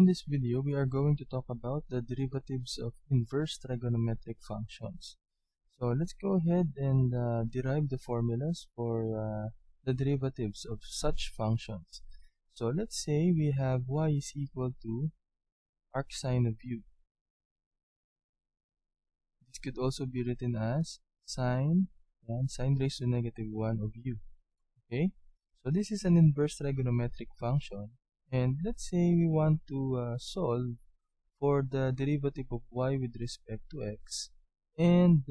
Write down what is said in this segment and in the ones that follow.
this video, we are going to talk about the derivatives of inverse trigonometric functions. So let's go ahead and derive the formulas for the derivatives of such functions. So let's say we have y is equal to arcsine of u. This could also be written as sine raised to -1 of u. Okay, so this is an inverse trigonometric function. And let's say we want to solve for the derivative of y with respect to x, and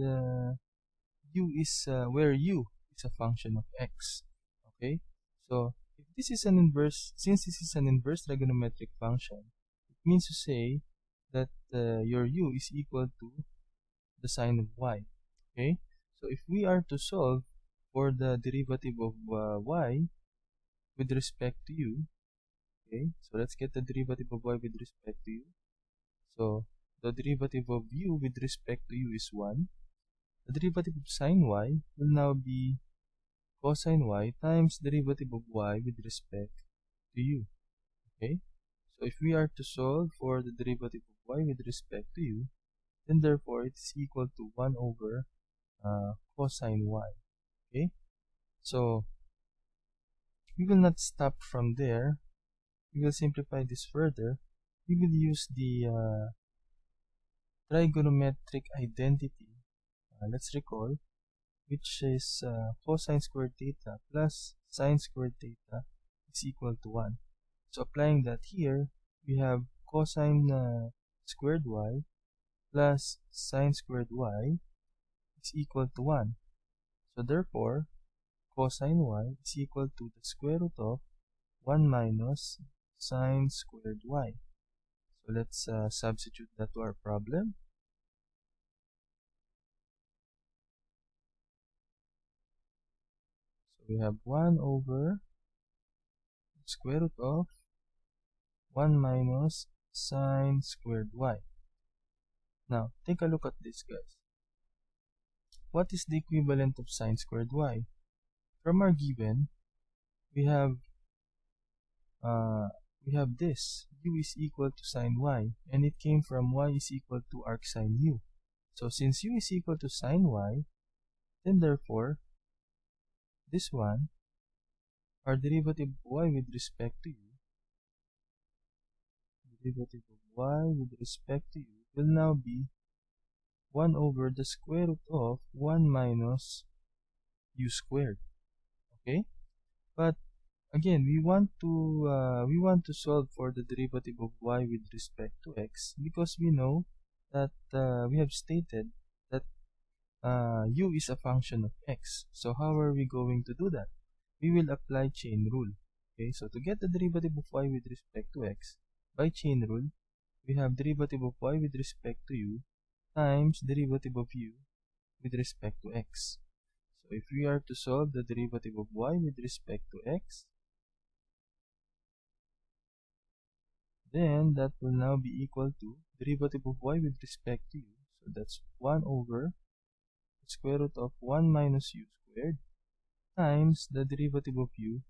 u is where u is a function of x. Okay, so if this is an inverse, since this is an inverse trigonometric function, it means to say that your u is equal to the sine of y. Okay, so if we are to solve for the derivative of y with respect to u, okay, so let's get the derivative of y with respect to u. So the derivative of u with respect to u is 1. The derivative of sine y will now be cosine y times derivative of y with respect to u. Okay, so if we are to solve for the derivative of y with respect to u, then therefore it is equal to 1 over cosine y. Okay, so we will not stop from there. We will simplify this further. We will use the trigonometric identity, let's recall, which is cosine squared theta plus sine squared theta is equal to 1. So applying that here, we have cosine squared y plus sine squared y is equal to 1. So therefore, cosine y is equal to the square root of 1 minus sine squared y. So let's substitute that to our problem. So we have 1 over square root of 1 minus sine squared y. Now take a look at this, guys. What is the equivalent of sine squared y? From our given, we have this, u is equal to sine y, and it came from y is equal to arcsine u. So since u is equal to sine y, then therefore this one, our derivative of y with respect to u, derivative of y with respect to u will now be 1 over the square root of 1 minus u squared. Okay, but again, we want to solve for the derivative of y with respect to x, because we know that we have stated that u is a function of x. So how are we going to do that? We will apply chain rule. Okay, so to get the derivative of y with respect to x, by chain rule, we have derivative of y with respect to u times derivative of u with respect to x. So if we are to solve the derivative of y with respect to x, then that will now be equal to derivative of y with respect to u. So that's 1 over the square root of 1 minus u squared times the derivative of u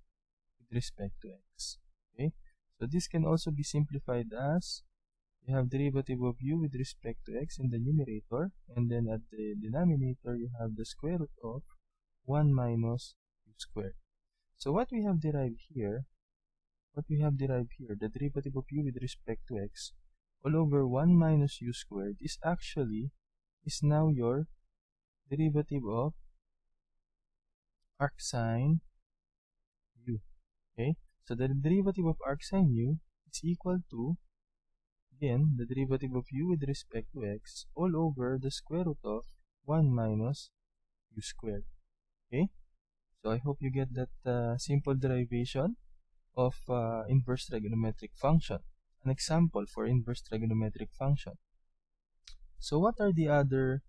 with respect to x. Okay, so this can also be simplified as you have derivative of u with respect to x in the numerator, and then at the denominator you have the square root of 1 minus u squared. So what we have derived here, the derivative of u with respect to x all over 1 minus u squared is now your derivative of arcsine u. Okay, so the derivative of arcsine u is equal to, again, the derivative of u with respect to x all over the square root of 1 minus u squared. Okay, so I hope you get that simple derivation of inverse trigonometric function, an example for inverse trigonometric function. So what are the other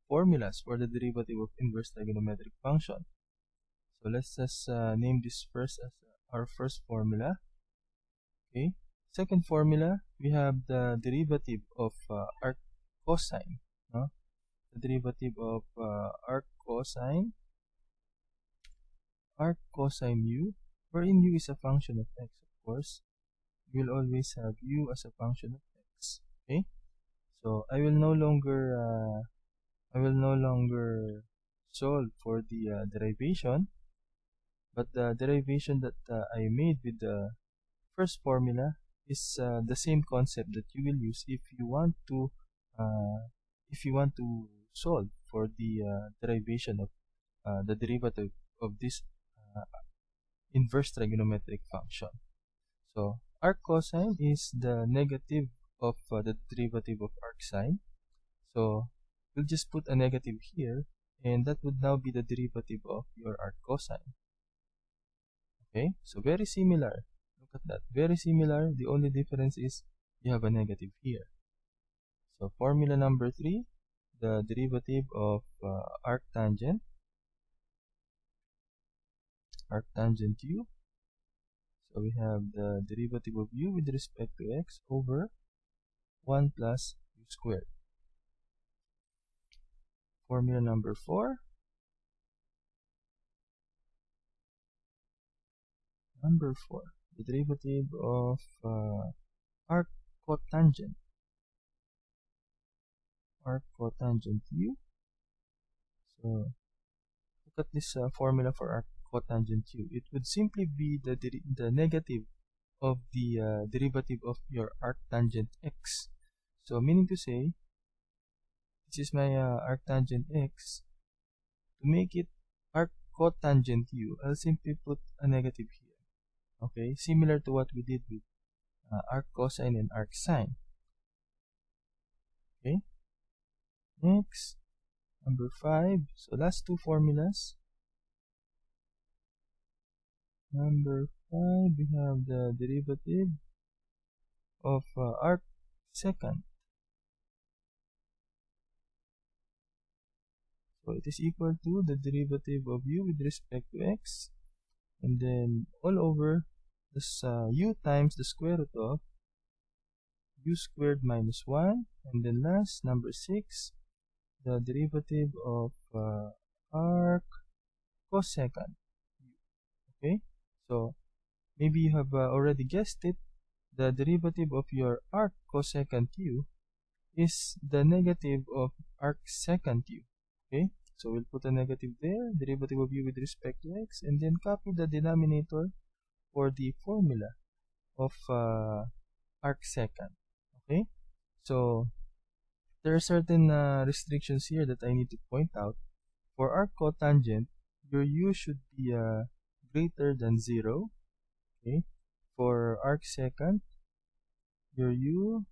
formulas for the derivative of inverse trigonometric function? So let's just name this first as our first formula. Okay, second formula, we have the derivative of arccosine, the derivative of arccosine u, wherein u is a function of x, of course, you will always have u as a function of x. Okay, so I will no longer solve for the derivation, but the derivation that I made with the first formula is the same concept that you will use uh, if you want to solve for the derivation of the derivative of this uh, inverse trigonometric function. So arc cosine is the negative of the derivative of arcsine. So we'll just put a negative here, and that would now be the derivative of your arc cosine. Okay, so very similar. Look at that, very similar. The only difference is you have a negative here. So formula number 3, the derivative of arctangent u. So we have the derivative of u with respect to x over 1 plus u squared. Formula number 4, the derivative of arccotangent u. So look at this formula for arccotangent u. It would simply be the negative of the derivative of your arctangent x. So meaning to say, this is my arctangent x. To make it arccotangent u, I'll simply put a negative here. Okay, similar to what we did with arc cosine and arc sine. Okay, next, number 5. So last two formulas. Number 5, we have the derivative of arcsecant. So it is equal to the derivative of u with respect to x, and then all over this u times the square root of u squared minus 1, and then last, number 6, the derivative of arccosecant. Okay, so maybe you have already guessed it. The derivative of your arccosecant u is the negative of arcsecant u. Okay, so we'll put a negative there, derivative of u with respect to x, and then copy the denominator for the formula of arcsecant. Okay, so there are certain restrictions here that I need to point out. For arccotangent, your u should be greater than 0. Okay, for arcsecant, your u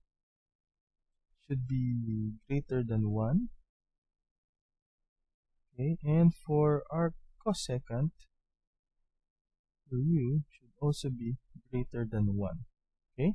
should be greater than 1. Okay, and for arccosecant, your u should also be greater than 1. Okay,